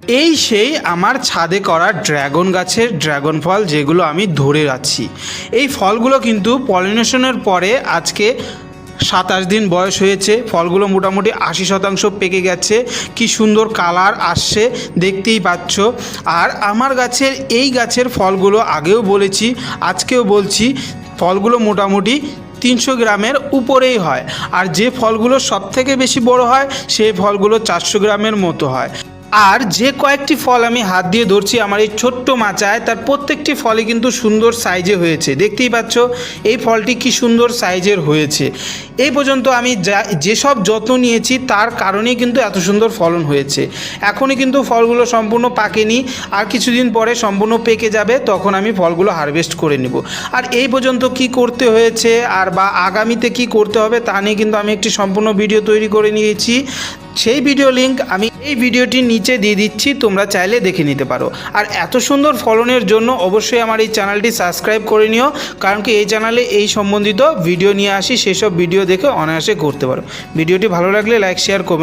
এই সেই আমার ছাদে করা ড্রাগন গাছের ড্রাগন ফল, যেগুলো আমি ধরে আছি। এই ফলগুলো কিন্তু পলিনেশনের পরে আজকে 27 দিন বয়স হয়েছে। ফলগুলো মোটামুটি 80% পেকে গেছে। কি সুন্দর কালার আসছে দেখতেই পাচ্ছ। আর আমার গাছের এই গাছের ফলগুলো আগেও বলেছি, আজকেও বলছি, ফলগুলো মোটামুটি 300 গ্রামের উপরেই হয়। আর যে ফলগুলো সবথেকে বেশি বড় হয় সেই ফলগুলো 400 গ্রামের মতো হয়। আর যে কয়েকটি ফল আমি হাত দিয়ে ধরছি আমার এই ছোট্ট মাচায়, তার প্রত্যেকটি ফলই কিন্তু সুন্দর সাইজে হয়েছে। দেখতেই পাচ্ছ এই ফলটি কি সুন্দর সাইজের হয়েছে। এই পর্যন্ত আমি যেসব যত্ন নিয়েছি তার কারণেই কিন্তু এত সুন্দর ফলন হয়েছে। এখনই কিন্তু ফলগুলো সম্পূর্ণ পাকেনি, আর কিছুদিন পরে সম্পূর্ণ পেকে যাবে, তখন আমি ফলগুলো হারভেস্ট করে নেব। আর এই পর্যন্ত কি করতে হয়েছে আর বা আগামীতে কি করতে হবে তা নিয়ে কিন্তু আমি একটি সম্পূর্ণ ভিডিও তৈরি করে নিয়েছি। সেই ভিডিও লিঙ্ক আমি এই ভিডিওটির নিচে দিয়ে দিচ্ছি, তোমরা চাইলে দেখে নিতে পারো। আর এত সুন্দর ফলনের জন্য অবশ্যই আমার এই চ্যানেলটি সাবস্ক্রাইব করে নিও, কারণ কি এই চ্যানেলে এই সম্বন্ধিত ভিডিও নিয়ে আসি, সেসব ভিডিও দেখে অনায়াসে করতে পারো। ভিডিওটি ভালো লাগলে লাইক, শেয়ার, কমেন্ট